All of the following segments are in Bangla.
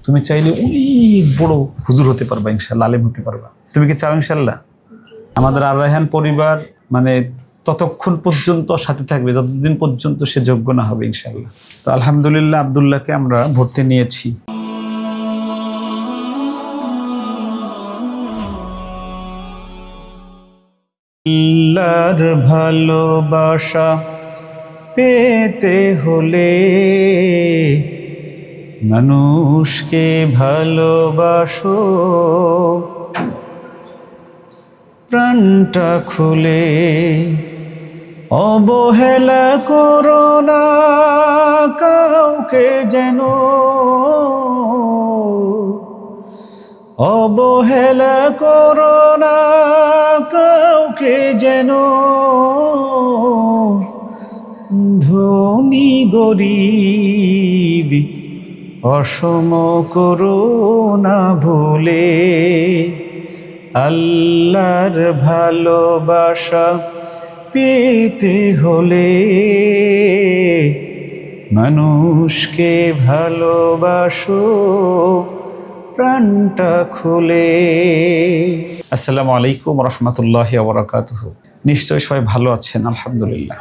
তুমি চাইলে অনেক বড় হুজুর হতে পারবা, ইনশাল্লাহ আলেম হতে পারবা। তুমি কি চাও ইনশাল্লাহ? আমাদের আর রায়হান পরিবার মানে ততক্ষণ পর্যন্ত সাথে থাকবে যতদিন পর্যন্ত সে যোগ্য না হবে ইনশাল্লাহ। তো আলহামদুলিল্লাহ আব্দুল্লাহকে আমরা ভর্তি নিয়েছি। আল্লাহর ভালোবাসা পেতে হলে মানুষকে ভালোবাসো, প্রাণটা খুলে অবহেলা করো না কাউকে, যেন অবহেলা করো না কাউকে, যেন ধনী গরিব অসম করো না ভুলে। আল্লাহর ভালোবাসা পেতে হলে মানুষকে ভালোবাসো, প্রাণটা খুলে। আসসালামু আলাইকুম রহমতুল্লাহি ওয়া বারাকাতুহু। নিশ্চয়ই সবাই ভালো আছেন আলহামদুলিল্লাহ।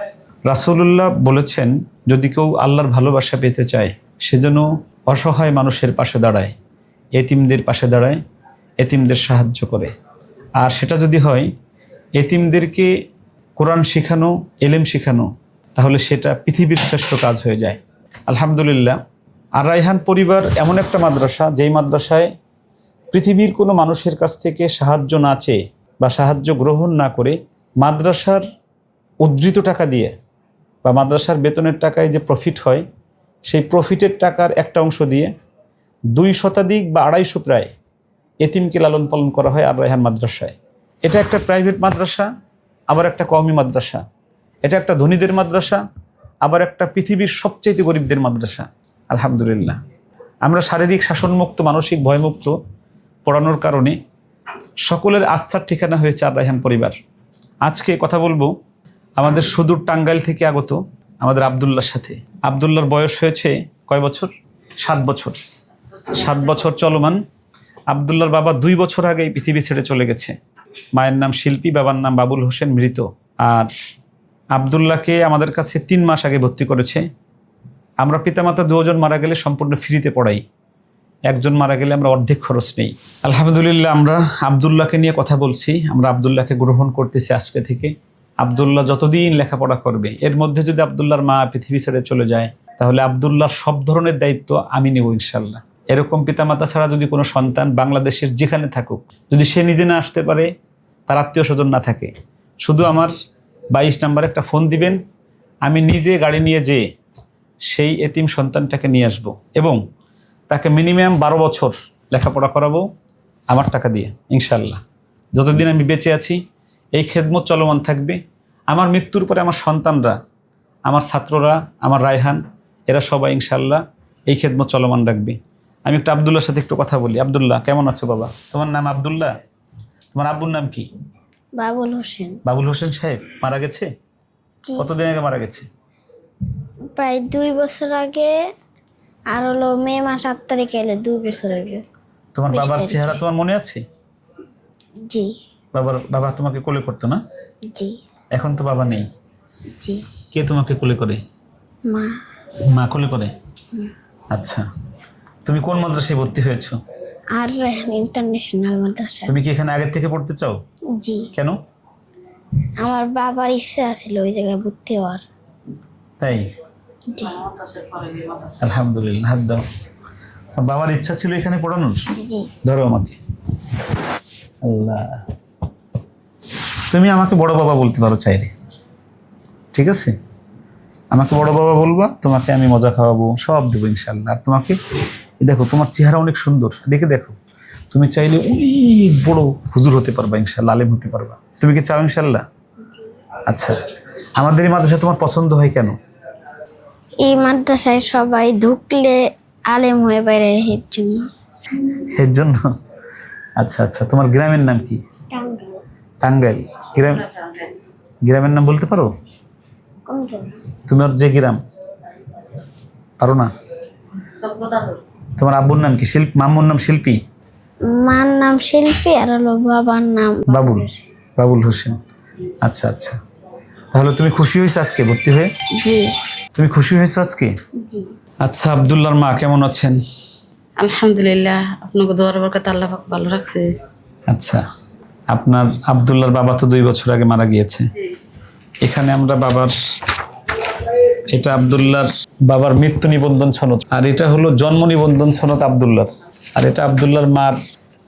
রাসূলুল্লাহ বলেছেন, যদি কেউ আল্লাহর ভালোবাসা পেতে চায় সেজন্য অসহায় মানুষের পাশে দাঁড়ায়, এতিমদের পাশে দাঁড়ায়, এতিমদের সাহায্য করে। আর সেটা যদি হয় এতিমদেরকে কোরআন শেখানো, এলেম শেখানো, তাহলে সেটা পৃথিবীর শ্রেষ্ঠ কাজ হয়ে যায়। আলহামদুলিল্লাহ আর রায়হান পরিবার এমন একটা মাদ্রাসা, যেই মাদ্রাসায় পৃথিবীর কোনো মানুষের কাছ থেকে সাহায্য না চেয়ে বা সাহায্য গ্রহণ না করে মাদ্রাসার উদ্ধৃত টাকা দিয়ে বা মাদ্রাসার বেতনের টাকায় যে প্রফিট হয়, সেই প্রফিটের টাকার একটা অংশ দিয়ে 2 শতাধিক বা 250 প্রায় এতিমকে লালন পালন করা হয় আর রায়হান মাদ্রাসায়। এটা একটা প্রাইভেট মাদ্রাসা, আবার একটা কওমি মাদ্রাসা। এটা একটা ধনীদের মাদ্রাসা, আবার একটা পৃথিবীর সবচেয়ে গরিবদের মাদ্রাসা। আলহামদুলিল্লাহ আমরা শারীরিক শাসনমুক্ত, মানসিক ভয়মুক্ত পড়ানোর কারণে সকলের আস্থার ঠিকানা হয়েছে আর রায়হান পরিবার। আজকে কথা বলবো আমাদের সুদূর টাঙ্গাইল থেকে আগত আমাদের আব্দুল্লাহর সাথে। আব্দুল্লাহর বয়স হয়েছে কয় বছর? 7 বছর। 7 বছর চলমান। আব্দুল্লাহর বাবা 2 বছর আগে পৃথিবী ছেড়ে চলে গেছে। মায়ের নাম শিল্পী, বাবার নাম বাবুল হোসেন, মৃত। আর আব্দুল্লাহকে আমাদের কাছে 3 মাস আগে ভর্তি করেছে। আমরা পিতামাতা 2 জন মারা গেলে সম্পূর্ণ ফ্রিতে পড়াই, একজন মারা গেলে আমরা অর্ধেক খরচ নেই। আলহামদুলিল্লাহ আমরা আব্দুল্লাহকে নিয়ে কথা বলছি, আমরা আব্দুল্লাহকে গ্রহণ করতেছি আজকে থেকে। আব্দুল্লাহ যতদিন লেখাপড়া করবে, এর মধ্যে যদি আব্দুল্লাহর মা পৃথিবী ছেড়ে চলে যায়, তাহলে আব্দুল্লাহর সব ধরনের দায়িত্ব আমি নেব ইনশাল্লাহ। এরকম পিতামাতা ছাড়া যদি কোনো সন্তান বাংলাদেশের যেখানে থাকুক, যদি সে নিজে না আসতে পারে, তার আত্মীয় স্বজন না থাকে, শুধু আমার 22 নাম্বারে একটা ফোন দিবেন, আমি নিজে গাড়ি নিয়ে যেয়ে সেই এতিম সন্তানটাকে নিয়ে আসবো এবং তাকে মিনিমাম 12 বছর লেখাপড়া করাবো আমার টাকা দিয়ে ইনশাল্লাহ। যতদিন আমি বেঁচে আছি এই খেদমত চলমান থাকবে। আমার মৃত্যুর পরে আমার সন্তানরা, আমার ছাত্ররা, আমার রায়হান, এরা সবাই ইনশাল্লাহ এই খেদমত চলমান রাখবে। আমি একটু আব্দুল্লাহর সাথে একটু কথা বলি। আব্দুল্লাহ, কেমন আছো বাবা? তোমার নাম আব্দুল্লাহ, তোমার আব্বুর নাম কি? বাবুল হোসেন। বাবুল হোসেন সাহেব মারা গেছে? কতদিন আগে মারা গেছে? প্রায় 2 বছর আগে, আর হলো মে মাস 8 তারিখে এলে 2 বছর আগে। তোমার বাবার চেহারা তোমার মনে আছে? জি। বাবা তোমাকে কোলে করতো না? জি। এখন তো বাবা নেই। জি। কে তোমাকে কোলে করে? মা। মা কোলে করে? আচ্ছা, তুমি কোন মাদ্রাসায় ভর্তি হয়েছো? আর রায়হান ইন্টারন্যাশনাল মাদ্রাসা। তুমি কি এখানে আগের থেকে পড়তে চাও? জি। কেন? আমার বাবার ইচ্ছা ছিল ওই জায়গায় ভর্তি হওয়ার। তাই? জি। আলহামদুলিল্লাহ, হাত দাও। বাবার ইচ্ছা ছিল এখানে পড়ানোর? জি। ধরো আমাকে। আল্লাহ, তুমি আমাকে বড় বাবা বলতে পারো চাইলে, ঠিক আছে? আমাকে বড় বাবা বলবা, তোমাকে আমি মজা খাওয়াবো, সব দেবো ইনশাল্লাহ। আর তোমাকে দেখো, তোমার চেহারা অনেক সুন্দর, দেখে দেখো, তুমি চাইলে অনেক বড় হুজুর হতে পারবা ইনশাল্লাহ, আলেম হতে পারবা। তুমি কি চাও ইনশাল্লাহ? আচ্ছা, আমাদের এই মাদ্রাসা তোমার পছন্দ হয় কেন? এই মাদ্রাসায় সবাই ঢুকলে আলেম হয়ে বাইরে, এর জন্য। এর জন্য? আচ্ছা আচ্ছা, তোমার গ্রামের নাম কি? টাঙ্গাইল। গ্রামের নাম বলতে পারো? তোমার যে গ্রাম, পারো না? তোমার আব্বুর নাম কি? মাম্মুর নাম শিল্পী? মার নাম শিল্পী আর হলো বাবার নাম বাবুল। বাবুল হোসেন। আচ্ছা আচ্ছা, তাহলে তুমি খুশি হয়েছো আজকে ভর্তি হয়ে? জি। তুমি খুশি হয়েছো আজকে? আচ্ছা, আব্দুল্লাহর মা কেমন আছেন? আলহামদুলিল্লাহ, আপনাকে দোয়ার বরকত আল্লাহ পাক ভালো রাখছে। আচ্ছা, আপনার আব্দুল্লাহর বাবা তো 2 বছর আগে মারা গিয়েছে। এখানে আমরা এটা আব্দুল্লাহর বাবার মৃত্যু নিবন্ধন সনদ, আর এটা হলো জন্ম নিবন্ধন সনদ আব্দুল্লাহর, আর এটা আব্দুল্লাহর মার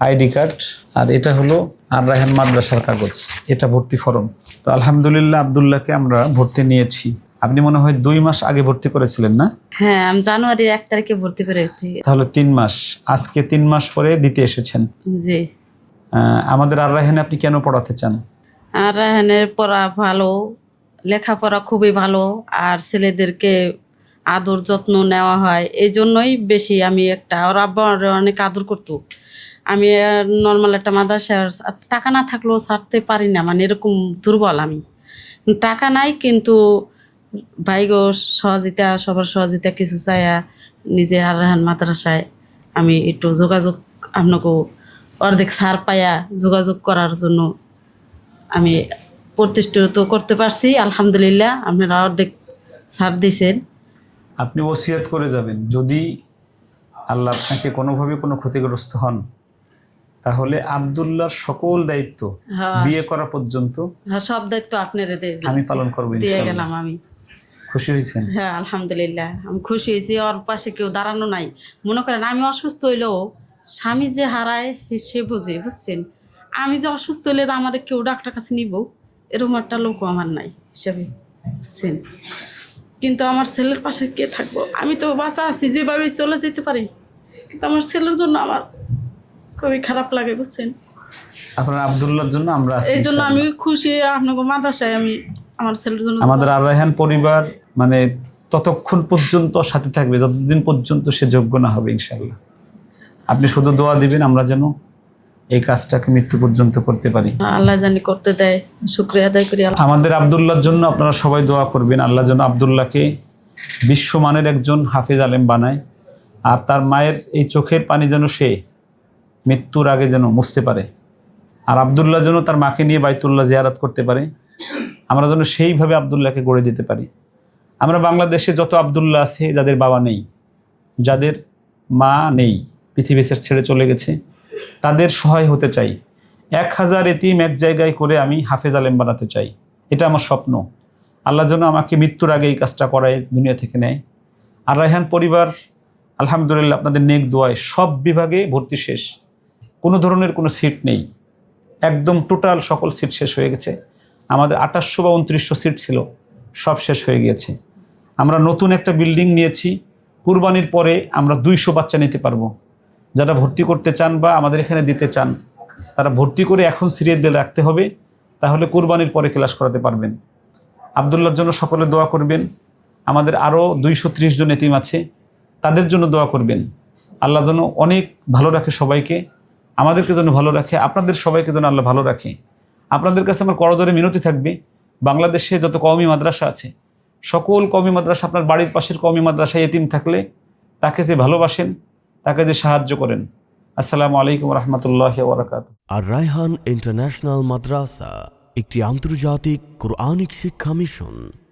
আইডি কার্ড, আর এটা হলো আর রায়হান মাদ্রাসার কাগজ, এটা ভর্তি ফরম। তো আলহামদুলিল্লাহ আব্দুল্লাহকে আমরা ভর্তি নিয়েছি। আপনি মনে হয় 2 মাস আগে ভর্তি করেছিলেন না? হ্যাঁ, আমি জানুয়ারির 1 তারিখে ভর্তি করে তাহলে 3 মাস, আজকে 3 মাস পরে দিতে এসেছেন। জি। আমাদের আর রায়হানে আপনি কেন পড়াতে চান? আর রায়হানের পড়া ভালো, লেখাপড়া খুবই ভালো, আর ছেলেদেরকে আদর যত্ন নেওয়া হয়, এই জন্যই বেশি আমি ওর আব্বা ওরে অনেক আদর করতো। আমি নর্মাল একটা মাদ্রাসা টাকা না থাকলেও ছাড়তে পারি না, মানে এরকম দুর্বল আমি। টাকা নাই কিন্তু ভাইগো সহযোগিতা, সবার সহযোগিতা কিছু চাইয়া নিজে আর রায়হান মাদ্রাসায় আমি একটু যোগাযোগ, আপনাকে অর্ধেক ছাড় পাইয়া যোগাযোগ করার জন্য আমি প্রতিষ্ঠিত করতে পারছি। আলহামদুলিল্লাহ, আপনারা অর্ধেক ছাড় দিয়েছেন। আপনি ওসিয়ত করে যাবেন, যদি আল্লাহ আপনাকে কোনোভাবে কোনো ক্ষতিগ্রস্ত হন, তাহলে আব্দুল্লাহর সকল দায়িত্ব হ্যাঁ। বিয়ে করা পর্যন্ত হ্যাঁ, সব দায়িত্ব আপনারা আমি পালন করবো দিয়ে ইনশাআল্লাহ। গেলাম আমি। খুশি হয়েছেন? হ্যাঁ, আলহামদুলিল্লাহ, আমি খুশি হয়েছি। ওর পাশে কেউ দাঁড়ানো নাই। মনে করেন আমি অসুস্থ হইলেও স্বামী যে হারায় সে বোঝে, বুঝছেন। আমি যে অসুস্থ হইলে আমার কেউ ডাক্তার কাছে নিব, এরকম একটা লোকও আমার নাই হিসাবে, বুঝছেন। কিন্তু আমার ছেলের পাশে কে থাকবো? আমি তো বাঁচা আছি, যেভাবে চলে যেতে পারি, কিন্তু আমার ছেলের জন্য আমার খুবই খারাপ লাগে, বুঝছেন। আপনার আব্দুল্লাহর জন্য আমরা আছি এই জন্য আমি ইনশাআল্লাহ। খুশি আপনাকে মাদ্রাসায় আমি আমার ছেলের জন্য আমাদের আর রায়হান পরিবার মানে ততক্ষণ পর্যন্ত সাথে থাকবে যতদিন পর্যন্ত সে যোগ্য না হবে ইনশাআল্লাহ। আপনি শুধু দোয়া দিবেন আমরা যেন এই কাজটাকে মৃত্যু পর্যন্ত করতে পারি। আল্লাহ জানি করতে দেয়, শুকরিয়া আদায় করি। আমাদের আব্দুল্লাহর জন্য আপনারা সবাই দোয়া করবেন, আল্লাহ যেন আব্দুল্লাহকে বিশ্বমানের একজন হাফেজ আলেম বানায়, আর তার মায়ের এই চোখের পানি যেন সে মৃত্যুর আগে যেন মুছতে পারে, আর আব্দুল্লাহ যেন তার মাকে নিয়ে বাইতুল্লাহ জিয়ারত করতে পারে। আমরা যেন সেইভাবে আব্দুল্লাহকে গড়ে দিতে পারি। আমরা বাংলাদেশে যত আব্দুল্লাহ আছে, যাদের বাবা নেই, যাদের মা নেই, পৃথিবী ছেড়ে চলে গেছে, তাদের সহায় হতে চাই। 1000 এতিম এক জায়গায় করে আমি হাফেজ আলেম বানাতে চাই, এটা আমার স্বপ্ন। আল্লাহ যেন আমাকে মৃত্যুর আগে এই কাজটা করায় দুনিয়া থেকে নেয়। আর রায়হান পরিবার আলহামদুলিল্লাহ আপনাদের নেক দোয়ায় সব বিভাগে ভর্তি শেষ, কোনো ধরনের কোনো সিট নেই, একদম টোটাল সকল সিট শেষ হয়ে গেছে। আমাদের 2800 বা 2900 সিট ছিল, সব শেষ হয়ে গিয়েছে। আমরা নতুন একটা বিল্ডিং নিয়েছি, কুরবানির পরে আমরা 200 বাচ্চা নিতে পারবো। যারা ভর্তি করতে চান বা আমাদের এখানে দিতে চান, তারা ভর্তি করে এখন সিরিয়াল দিয়ে রাখতে হবে, তাহলে কুরবানির পরে ক্লাস করাতে পারবেন। আব্দুল্লাহর জন্য সকলে দোয়া করবেন। আমাদের আরও 230 জন এতিম আছে, তাদের জন্য দোয়া করবেন। আল্লাহ যেন অনেক ভালো রাখে সবাইকে, আমাদেরকে যেন ভালো রাখে, আপনাদের সবাইকে যেন আল্লাহ ভালো রাখে। আপনাদের কাছে আমার করজোরে মিনতি থাকবে, বাংলাদেশে যত কওমি মাদ্রাসা আছে, সকল কওমি মাদ্রাসা, আপনার বাড়ির পাশের কওমি মাদ্রাসায় এতিম থাকলে তাকে যে ভালোবাসেন, তাকে যে সাহায্য করেন। আসসালামু আলাইকুম রহমতুল্লাহি ওয়া বারাকাতুহু। আর রায়হান ইন্টারন্যাশনাল মাদ্রাসা একটি আন্তর্জাতিক কোরআনিক শিক্ষা মিশন।